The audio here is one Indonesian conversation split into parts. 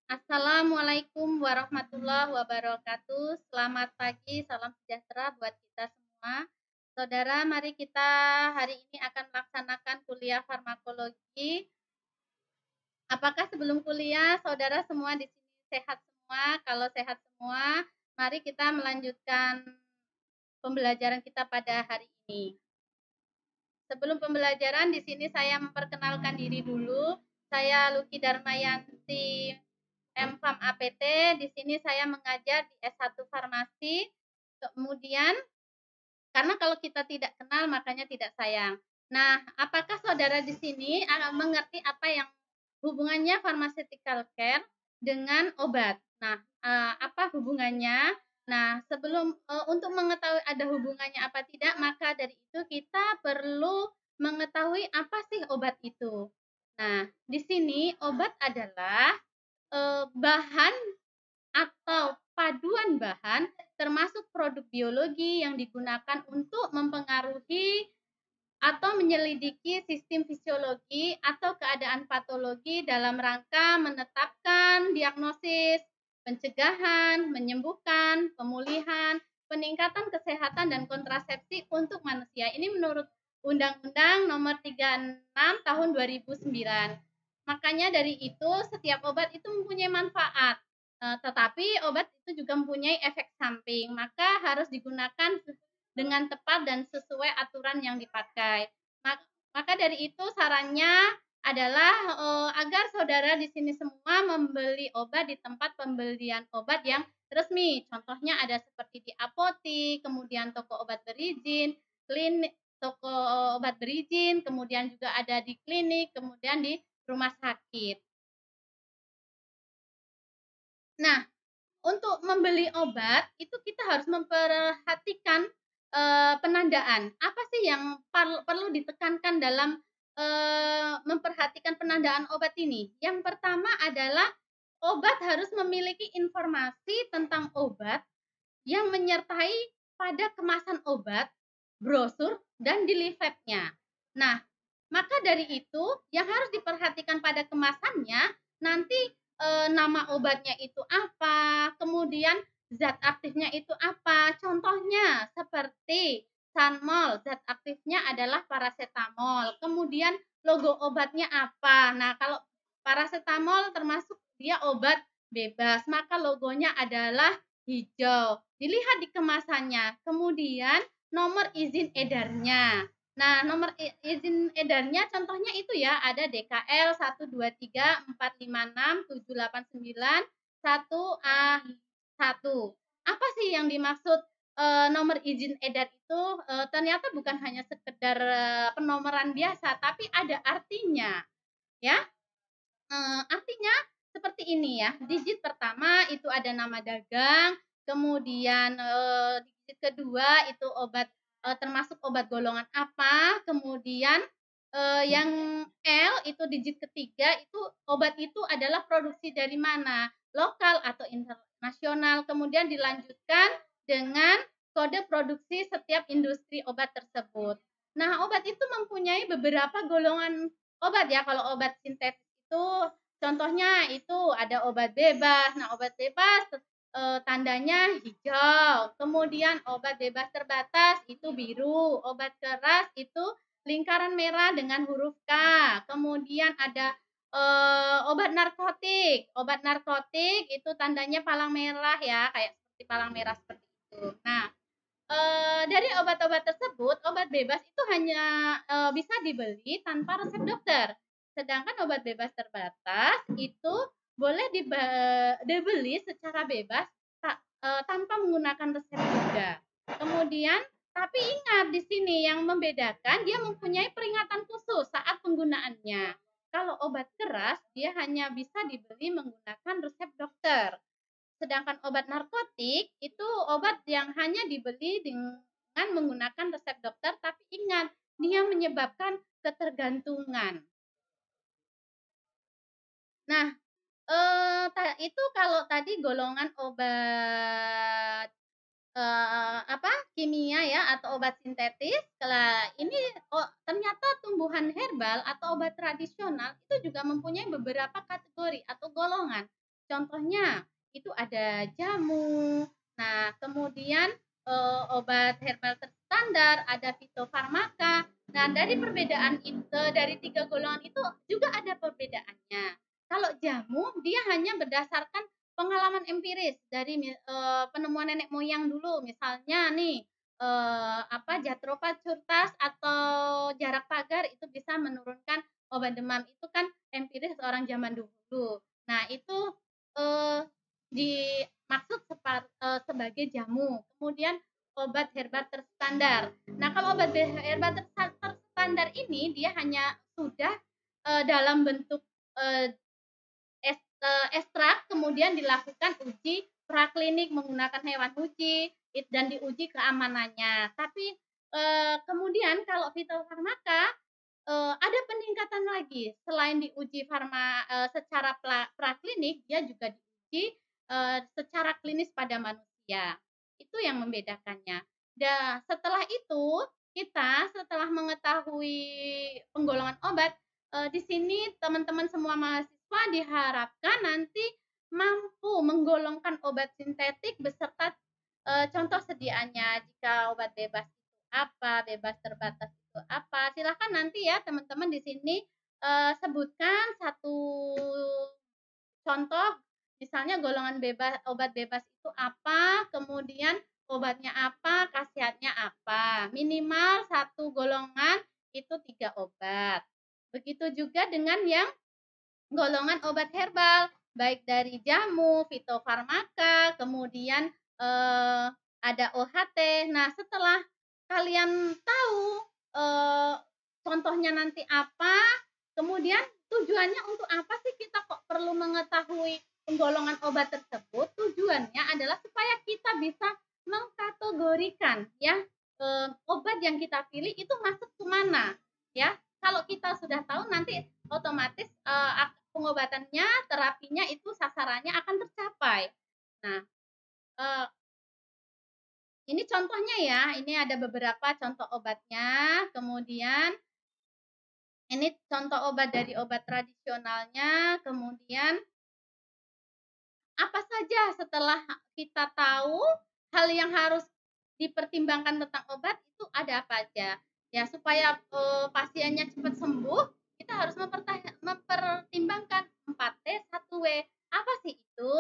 Assalamualaikum warahmatullahi wabarakatuh. Selamat pagi, salam sejahtera buat kita semua. Saudara, mari kita hari ini akan melaksanakan kuliah farmakologi. Apakah sebelum kuliah saudara semua di sini sehat semua? Kalau sehat semua, mari kita melanjutkan pembelajaran kita pada hari ini. Sebelum pembelajaran di sini saya memperkenalkan diri dulu. Saya Luki Darmayanti, MFAM APT. Di sini saya mengajar di S1 Farmasi. Kemudian, karena kalau kita tidak kenal makanya tidak sayang. Nah, apakah saudara di sini mengerti apa yang hubungannya pharmaceutical care dengan obat? Nah, apa hubungannya? Nah, sebelum untuk mengetahui ada hubungannya apa tidak, maka dari itu kita perlu mengetahui apa sih obat itu. Nah, di sini obat adalah bahan atau paduan bahan termasuk produk biologi yang digunakan untuk mempengaruhi atau menyelidiki sistem fisiologi atau keadaan patologi dalam rangka menetapkan diagnosis, pencegahan, menyembuhkan, pemulihan, peningkatan kesehatan dan kontrasepsi untuk manusia. Ini menurut Undang-Undang Nomor 36 Tahun 2009. Makanya dari itu setiap obat itu mempunyai manfaat. Tetapi obat itu juga mempunyai efek samping, maka harus digunakan dengan tepat dan sesuai aturan yang dipakai. Maka dari itu sarannya adalah agar saudara di sini semua membeli obat di tempat pembelian obat yang resmi. Contohnya ada seperti di apotik, kemudian toko obat berizin, klinik, toko obat berizin, kemudian juga ada di klinik, kemudian di rumah sakit. Nah, untuk membeli obat itu kita harus memperhatikan penandaan. Apa sih yang perlu ditekankan dalam memperhatikan penandaan obat ini? Yang pertama adalah obat harus memiliki informasi tentang obat yang menyertai pada kemasan obat, brosur, dan di leafletnya. Nah, maka dari itu yang harus diperhatikan pada kemasannya nanti nama obatnya itu apa, kemudian zat aktifnya itu apa. Contohnya seperti Sanmol, zat aktifnya adalah paracetamol. Kemudian logo obatnya apa? Nah, kalau paracetamol termasuk dia obat bebas, maka logonya adalah hijau. Dilihat di kemasannya. Kemudian nomor izin edarnya. Nah, nomor izin edarnya contohnya itu ya, ada DKL 123456789 1A1. Apa sih yang dimaksud nomor izin edar itu? Ternyata bukan hanya sekedar penomoran biasa, tapi ada artinya, ya. Artinya seperti ini ya. Digit pertama itu ada nama dagang, kemudian digit kedua itu obat termasuk obat golongan apa, kemudian yang L itu digit ketiga itu obat itu adalah produksi dari mana, lokal atau internasional, kemudian dilanjutkan dengan kode produksi setiap industri obat tersebut. Nah, obat itu mempunyai beberapa golongan obat ya. Kalau obat sintetis itu contohnya itu ada obat bebas. Nah, obat bebas tandanya hijau. Kemudian obat bebas terbatas itu biru. Obat keras itu lingkaran merah dengan huruf K. Kemudian ada obat narkotik. Obat narkotik itu tandanya palang merah ya, kayak seperti palang merah seperti itu. Nah, dari obat-obat tersebut, obat bebas itu hanya bisa dibeli tanpa resep dokter. Sedangkan obat bebas terbatas itu boleh dibeli secara bebas tanpa menggunakan resep juga. Kemudian, tapi ingat di sini yang membedakan dia mempunyai peringatan khusus saat penggunaannya. Kalau obat keras dia hanya bisa dibeli menggunakan resep dokter. Sedangkan obat narkotik itu obat yang hanya dibeli dengan menggunakan resep dokter, tapi ingat, dia menyebabkan ketergantungan. Nah, itu kalau tadi golongan obat apa kimia ya atau obat sintetis. Setelah ini ternyata tumbuhan herbal atau obat tradisional itu juga mempunyai beberapa kategori atau golongan. Contohnya itu ada jamu. Nah, kemudian obat herbal terstandar, ada fitofarmaka. Nah, dari perbedaan itu, dari 3 golongan itu juga ada perbedaannya. Kalau jamu, dia hanya berdasarkan pengalaman empiris dari penemuan nenek moyang dulu. Misalnya nih, Jatropha curtas atau jarak pagar itu bisa menurunkan obat demam. Itu kan empiris orang zaman dulu. Nah, itu dimaksud sebagai jamu. Kemudian obat herbal terstandar. Nah, kalau obat herbal terstandar ini dia hanya sudah dalam bentuk eh, ekstrak, kemudian dilakukan uji praklinik menggunakan hewan uji dan diuji keamanannya. Tapi kemudian kalau fitofarmaka ada peningkatan lagi. Selain diuji secara praklinik, dia juga diuji secara klinis pada manusia. Itu yang membedakannya. Dan setelah itu, kita setelah mengetahui penggolongan obat, di sini teman-teman semua mahasiswa diharapkan nanti mampu menggolongkan obat sintetik beserta contoh sediaannya. Jika obat bebas itu apa, bebas terbatas itu apa. Silakan nanti ya teman-teman di sini sebutkan satu contoh, misalnya golongan bebas, obat bebas itu apa, kemudian obatnya apa, khasiatnya apa. Minimal satu golongan itu 3 obat. Begitu juga dengan yang golongan obat herbal, baik dari jamu, fitofarmaka, kemudian ada OHT. Nah, setelah kalian tahu contohnya nanti apa, kemudian tujuannya untuk apa sih kita kok perlu mengetahui penggolongan obat tersebut? Tujuannya adalah supaya kita bisa mengkategorikan ya obat yang kita pilih itu masuk ke mana ya. Kalau kita sudah tahu nanti otomatis pengobatannya, terapinya itu sasarannya akan tercapai. Nah, ini contohnya ya, ini ada beberapa contoh obatnya, kemudian ini contoh obat dari obat tradisionalnya, kemudian apa saja setelah kita tahu hal yang harus dipertimbangkan tentang obat itu ada apa aja. Ya, supaya pasiennya cepat sembuh, kita harus mempertimbangkan 4T, 1W. Apa sih itu?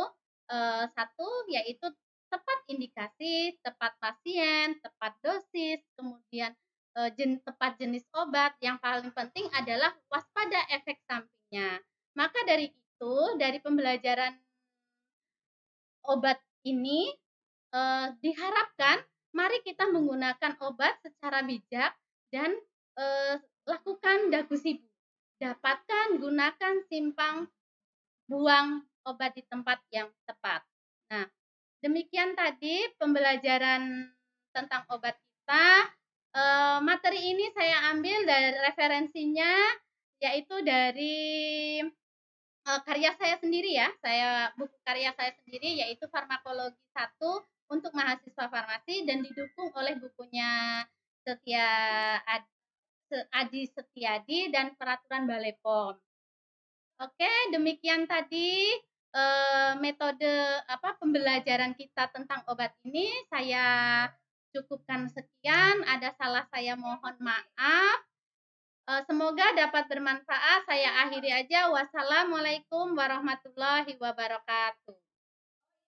Satu yaitu tepat indikasi, tepat pasien, tepat dosis, kemudian tepat jenis obat. Yang paling penting adalah waspada efek sampingnya. Maka dari itu, dari pembelajaran obat ini diharapkan mari kita menggunakan obat secara bijak dan lakukan dagu sibu. Dapatkan, gunakan, simpan, buang obat di tempat yang tepat. Nah, demikian tadi pembelajaran tentang obat kita. Materi ini saya ambil dari referensinya, yaitu dari karya saya sendiri ya. Buku karya saya sendiri yaitu Farmakologi 1 untuk mahasiswa farmasi dan didukung oleh bukunya Adi Setiadi dan Peraturan Balai POM. Oke, demikian tadi metode pembelajaran kita tentang obat ini. Saya cukupkan sekian. Ada salah saya mohon maaf. Semoga dapat bermanfaat. Saya akhiri aja. Wassalamualaikum warahmatullahi wabarakatuh.